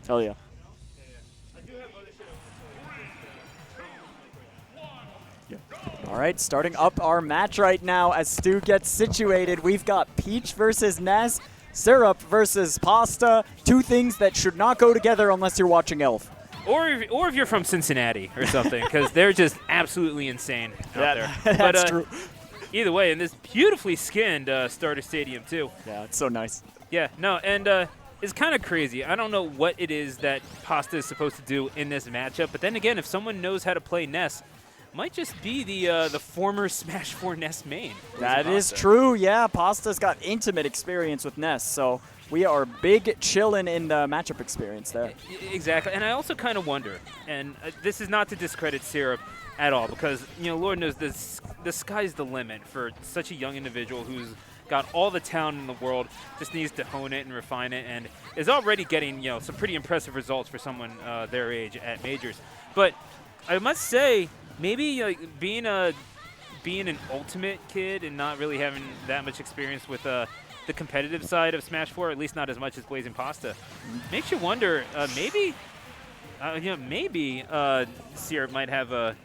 Hell yeah. All right, starting up our match right now as Stu gets situated. We've got Peach versus Ness, Syrup versus Pasta. Two things that should not go together unless you're watching Elf. Or if you're from Cincinnati or something, because they're just absolutely insane out there. That's true. Either way, in this beautifully skinned starter stadium, too. Yeah, it's so nice. Yeah, no, and it's kind of crazy. I don't know what it is that Pasta is supposed to do in this matchup, but then again, if someone knows how to play Ness, might just be the former Smash 4 Ness main. That is true, yeah. Pasta's got intimate experience with Ness, so we are big chillin' in the matchup experience there. Exactly, and I also kind of wonder, and this is not to discredit Syrup at all, because, Lord knows the sky's the limit for such a young individual who's got all the talent in the world, just needs to hone it and refine it, and is already getting, some pretty impressive results for someone their age at Majors. But I must say, maybe being an ultimate kid and not really having that much experience with the competitive side of Smash 4, at least not as much as BlazingPasta, makes you wonder, maybe Syrup might have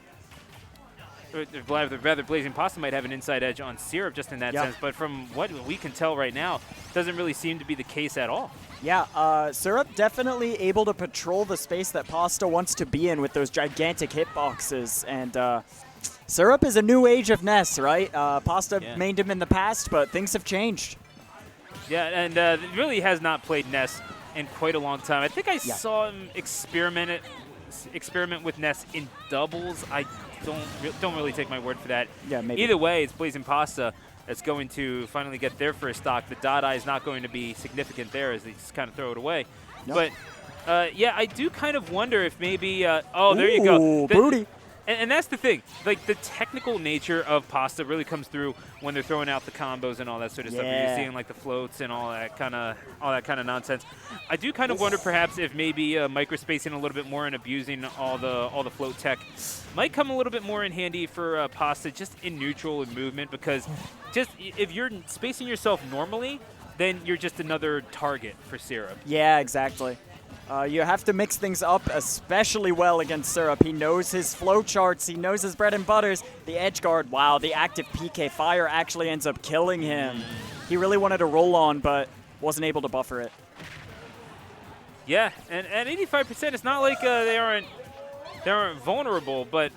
rather BlazingPasta might have an inside edge on Syrup just in that sense, but from what we can tell right now, doesn't really seem to be the case at all. Yeah, Syrup definitely able to patrol the space that Pasta wants to be in with those gigantic hitboxes, and Syrup is a new age of Ness, right? Pasta mained him in the past, but things have changed. Yeah, and really has not played Ness in quite a long time. I think I saw him experiment with Ness in doubles. I don't really take my word for that. Yeah, maybe. Either way, it's BlazingPasta that's going to finally get their first stock. The dot eye is not going to be significant there as they just kind of throw it away. Nope. But, yeah, I do kind of wonder if maybe there you go. Booty. And that's the thing. Like, the technical nature of Pasta really comes through when they're throwing out the combos and all that sort of stuff. And you're seeing, like, the floats and all that kind of nonsense. I do kind of wonder perhaps if maybe microspacing a little bit more and abusing all the float tech might come a little bit more in handy for Pasta just in neutral and movement, because just if you're spacing yourself normally, then you're just another target for Syrup. Yeah, exactly. You have to mix things up especially well against Syrup. He knows his flowcharts. He knows his bread and butters. The edge guard, wow, the active PK fire actually ends up killing him. He really wanted to roll on, but wasn't able to buffer it. Yeah, and at 85%, it's not like they aren't vulnerable, but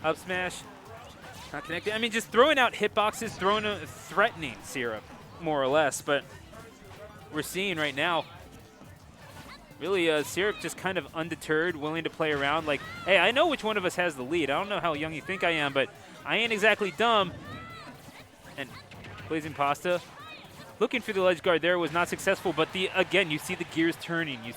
up smash, not connected. I mean, just throwing out hitboxes, threatening Syrup, more or less. But we're seeing right now, really, Syrup just kind of undeterred, willing to play around. Like, hey, I know which one of us has the lead. I don't know how young you think I am, but I ain't exactly dumb. And BlazingPasta looking for the ledge guard there was not successful. But again, you see the gears turning. You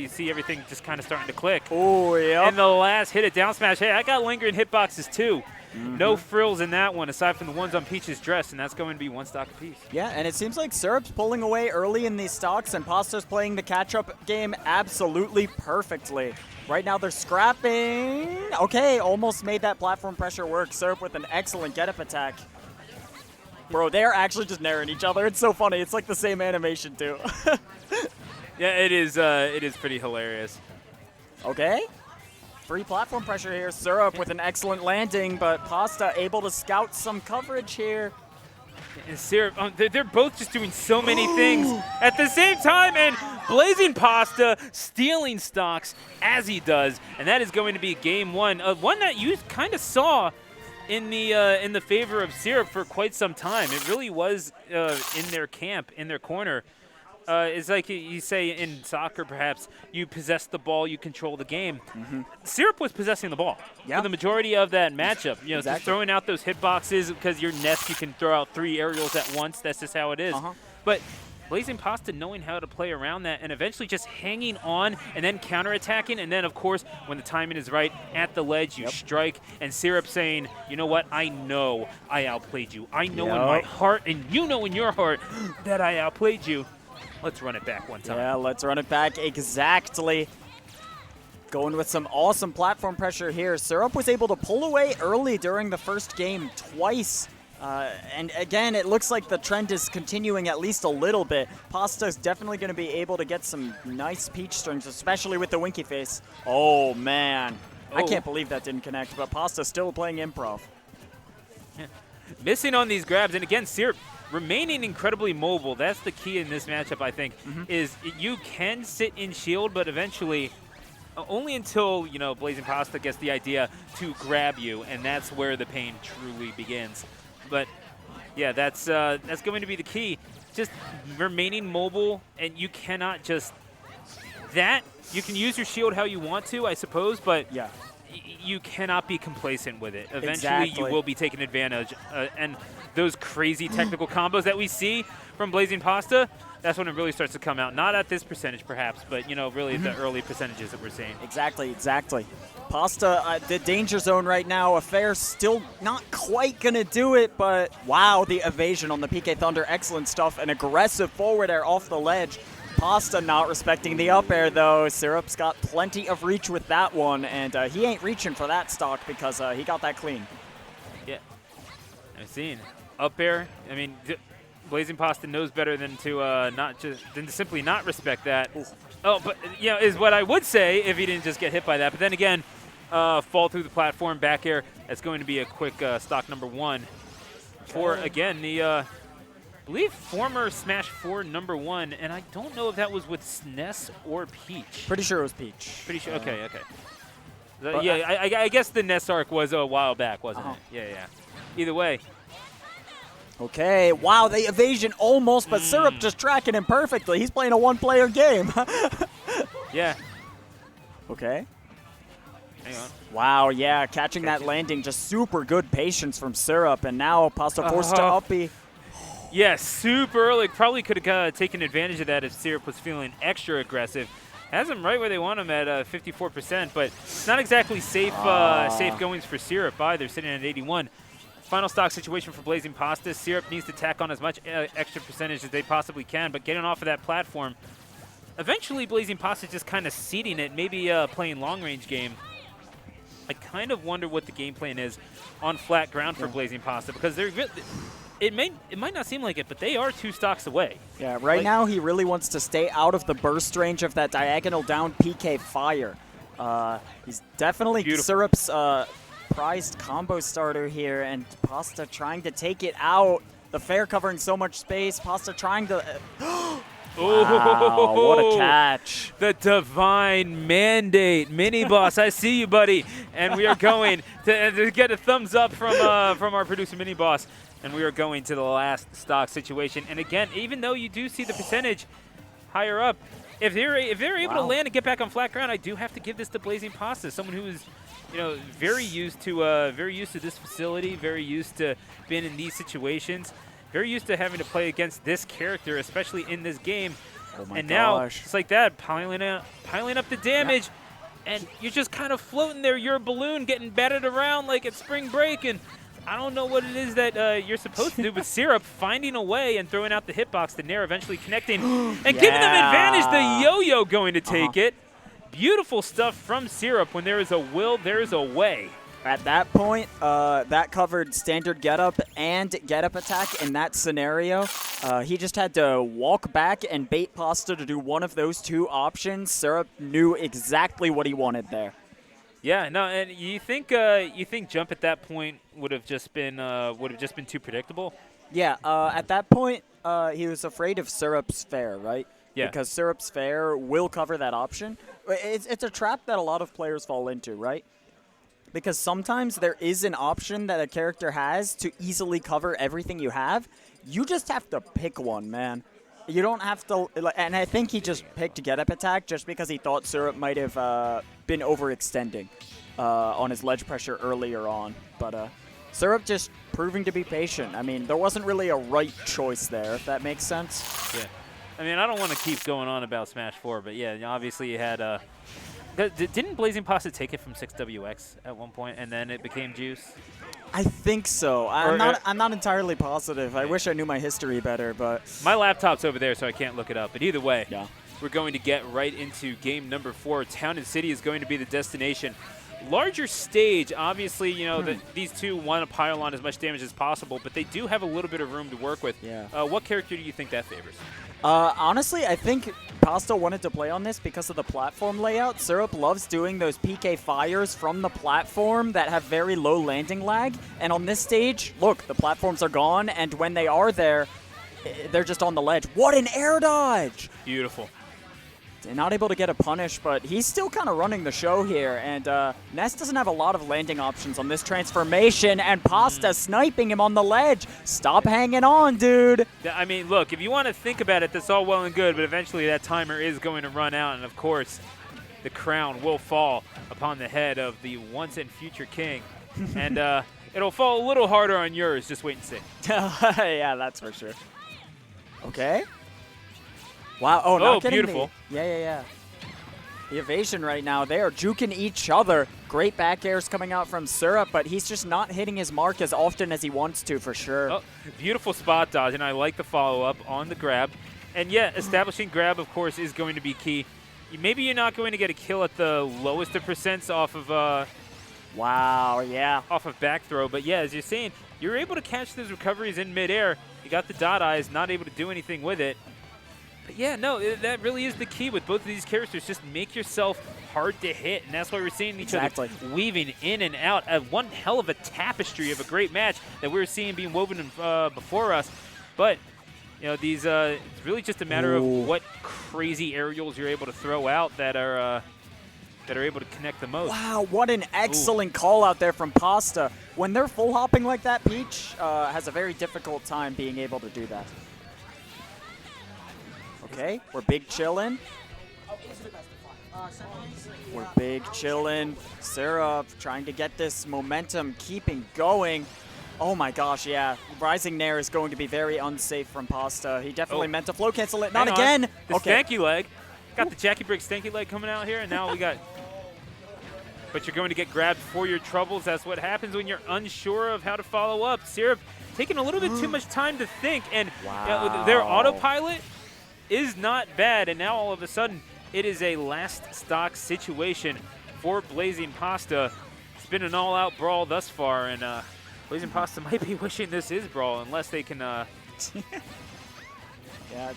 see everything just kind of starting to click. Oh yeah. And the last hit, a down smash. Hey, I got lingering hitboxes too. No frills in that one, aside from the ones on Peach's dress, and that's going to be one stock apiece. Yeah, and it seems like Syrup's pulling away early in these stocks, and Pasta's playing the catch-up game absolutely perfectly. Right now they're scrapping. Okay, almost made that platform pressure work. Syrup with an excellent get-up attack. Bro, they're actually just naring each other. It's so funny. It's like the same animation, too. Yeah, it is pretty hilarious. Okay. Free platform pressure here. Syrup with an excellent landing, but Pasta able to scout some coverage here. And Syrup, they're both just doing so many things at the same time, and BlazingPasta stealing stocks as he does, and that is going to be game one. One that you kind of saw in the favor of Syrup for quite some time. It really was in their camp, in their corner. It's like you say in soccer, perhaps, you possess the ball, you control the game. Syrup was possessing the ball for the majority of that matchup. Just throwing out those hitboxes, because your Ness, you can throw out 3 aerials at once. That's just how it is. But BlazingPasta knowing how to play around that and eventually just hanging on and then counterattacking. And then, of course, when the timing is right, at the ledge, you strike. And Syrup saying, you know what, I know I outplayed you. I know in my heart, and you know in your heart, that I outplayed you. Let's run it back one time. Yeah, let's run it back exactly. Going with some awesome platform pressure here. Syrup was able to pull away early during the first game twice And again, it looks like the trend is continuing at least a little bit. Pasta's definitely going to be able to get some nice peach strings, especially with the winky face. Oh, man. I can't believe that didn't connect, but Pasta's still playing improv. Yeah. Missing on these grabs, and again, Syrup remaining incredibly mobile. That's the key in this matchup, I think, is you can sit in shield, but eventually only until, you know, BlazingPasta gets the idea to grab you, and that's where the pain truly begins. But yeah, that's going to be the key. Just remaining mobile, and you cannot just you can use your shield how you want to, I suppose, but yeah, you cannot be complacent with it. Eventually, you will be taken advantage, and those crazy technical combos that we see from BlazingPasta, that's when it really starts to come out. Not at this percentage, perhaps, but you know, really the early percentages that we're seeing. Exactly. Pasta, the danger zone right now. Affair still not quite going to do it, but wow, the evasion on the PK Thunder. Excellent stuff. An aggressive forward air off the ledge. Pasta not respecting the up air, though. Syrup's got plenty of reach with that one, and he ain't reaching for that stock because he got that clean. Yeah, I've seen. Up air, I mean, BlazingPasta knows better than to simply not respect that. Ooh. Oh, but you know, is what I would say if he didn't just get hit by that. But then again, fall through the platform, back air. That's going to be a quick stock number 1 for again the I believe former Smash 4 number 1, and I don't know if that was with SNES or Peach. Pretty sure it was Peach. Pretty sure. Okay. Yeah, I guess the NES arc was a while back, wasn't it? Yeah. Either way. Okay, wow, the evasion almost, but Syrup just tracking him perfectly. He's playing a one-player game. Yeah. Okay. Hang on. Wow, yeah, catching that landing, just super good patience from Syrup, and now Pasta forced to uppy. Yeah, super early. Probably could have taken advantage of that if Syrup was feeling extra aggressive. Has him right where they want him at 54%, but it's not exactly safe goings for Syrup either, sitting at 81. Final stock situation for BlazingPasta. Syrup needs to tack on as much extra percentage as they possibly can, but getting off of that platform, eventually BlazingPasta just kind of seeding it, maybe playing long-range game. I kind of wonder what the game plan is on flat ground for BlazingPasta, because it might not seem like it, but they are 2 stocks away. Yeah, right now he really wants to stay out of the burst range of that diagonal down PK fire. He's definitely Syrup's prized combo starter here, and Pasta trying to take it out. The fair covering so much space. Pasta trying to... Wow, what a catch. The divine mandate. Mini Boss, I see you, buddy. And we are going to get a thumbs up from our producer, Mini Boss. And we are going to the last stock situation. And again, even though you do see the percentage higher up, if they're able to land and get back on flat ground, I do have to give this to BlazingPasta, someone who is, you know, very used to this facility, very used to being in these situations, very used to having to play against this character, especially in this game. Oh my and now, gosh. it's like that, piling up the damage, and you're just kind of floating there. You're a balloon getting batted around like it's spring break, and I don't know what it is that you're supposed to do, but Syrup finding a way and throwing out the hitbox to Nair, eventually connecting and giving them advantage. The yo-yo going to take it. Beautiful stuff from Syrup. When there is a will, there is a way. At that point, that covered standard getup and getup attack in that scenario. He just had to walk back and bait Pasta to do one of those 2 options. Syrup knew exactly what he wanted there. Yeah, no, and you think jump at that point would have just been too predictable? Yeah, at that point, he was afraid of Syrup's fair, right? Yeah. Because Syrup's fair will cover that option. It's a trap that a lot of players fall into, right? Because sometimes there is an option that a character has to easily cover everything you have. You just have to pick one, man. You don't have to, and I think he just picked get up attack just because he thought Syrup might have been overextending on his ledge pressure earlier on. But Syrup just proving to be patient. I mean, there wasn't really a right choice there, if that makes sense. Yeah. I mean, I don't want to keep going on about Smash 4, but yeah, obviously you had didn't BlazingPasta take it from 6WX at one point, and then it became Juice? I think so. I'm not entirely positive. I wish I knew my history better, but my laptop's over there, so I can't look it up. But either way, we're going to get right into game number 4. Town and City is going to be the destination larger stage, obviously, you know, these two want to pile on as much damage as possible, but they do have a little bit of room to work with. Yeah. What character do you think that favors? Honestly, I think Pasta wanted to play on this because of the platform layout. Syrup loves doing those PK fires from the platform that have very low landing lag. And on this stage, look, the platforms are gone, and when they are there, they're just on the ledge. What an air dodge! Beautiful. They're not able to get a punish, but he's still kind of running the show here. And Ness doesn't have a lot of landing options on this transformation, and Pasta sniping him on the ledge. Stop hanging on, dude. I mean, look, if you want to think about it, that's all well and good, but eventually that timer is going to run out, and of course, the crown will fall upon the head of the once and future king. And it'll fall a little harder on yours. Just wait and see. Yeah, that's for sure. Okay. Wow. Oh, not kidding beautiful. Me. Yeah. The evasion right now, they are juking each other. Great back airs coming out from Syrup, but he's just not hitting his mark as often as he wants to, for sure. Oh, beautiful spot dodge, and I like the follow-up on the grab. And yeah, establishing grab, of course, is going to be key. Maybe you're not going to get a kill at the lowest of percents off of wow, yeah. Off of back throw, but yeah, as you're saying, you're able to catch those recoveries in midair. You got the dot eyes, not able to do anything with it. But yeah, no, that really is the key with both of these characters. Just make yourself hard to hit, and that's why we're seeing each other weaving in and out. One hell of a tapestry of a great match that we're seeing being woven before us. But you know, these it's really just a matter of what crazy aerials you're able to throw out that are able to connect the most. Wow, what an excellent call out there from Pasta. When they're full hopping like that, Peach has a very difficult time being able to do that. Okay, we're big chillin'. We're big chillin'. Syrup trying to get this momentum keeping going. Oh my gosh, yeah. Rising Nair is going to be very unsafe from Pasta. He definitely meant to flow cancel it. Not again. The stanky leg. Got the Jackie Brick stanky leg coming out here, and now we got... But you're going to get grabbed for your troubles. That's what happens when you're unsure of how to follow up. Syrup taking a little bit too much time to think, and their autopilot is not bad, and now all of a sudden it is a last stock situation for BlazingPasta. It's been an all-out brawl thus far, and BlazingPasta might be wishing this is brawl unless they can they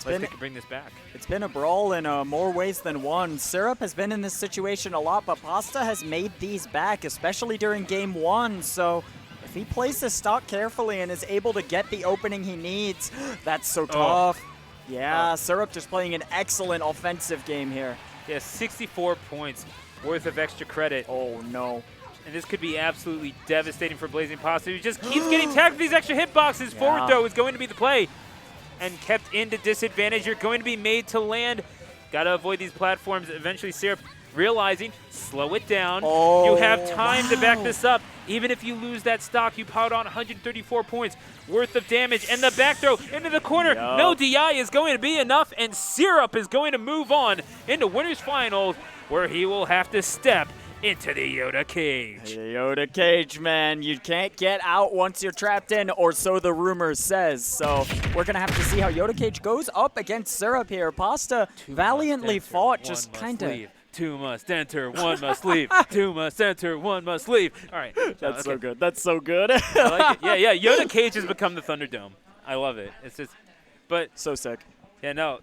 can bring this back. It's been a brawl in more ways than one. Syrup has been in this situation a lot, but Pasta has made these back, especially during game one. So if he plays this stock carefully and is able to get the opening he needs, that's so tough. Yeah, Syrup just playing an excellent offensive game here. Yeah, 64 points worth of extra credit. Oh, no. And this could be absolutely devastating for BlazingPasta, who just keeps getting tagged with these extra hitboxes. Yeah. Forward throw is going to be the play. And kept into disadvantage. You're going to be made to land. Got to avoid these platforms. Eventually, Syrup realizing, slow it down. You have time to back this up. Even if you lose that stock, you piled on 134 points worth of damage. And the back throw into the corner. No DI is going to be enough. And Syrup is going to move on into winners finals, where he will have to step into the Yoda cage. The Yoda cage, man. You can't get out once you're trapped in, or so the rumor says. So we're going to have to see how Yoda cage goes up against Syrup here. Pasta valiantly fought, just kind of... Two must enter, one must leave. Two must enter, one must leave. All right. That's so good. That's so good. I like it. Yeah. Yoda cage has become the Thunderdome. I love it. It's just... But so sick. Yeah, no.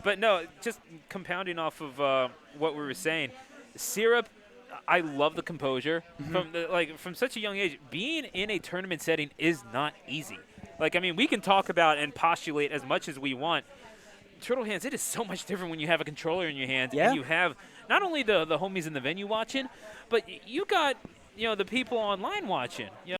But no, just compounding off of what we were saying. Syrup... I love the composure. From such a young age, being in a tournament setting is not easy. Like, I mean, we can talk about and postulate as much as we want. Turtle Hands, it is so much different when you have a controller in your hands and you have not only the homies in the venue watching, but you got, the people online watching.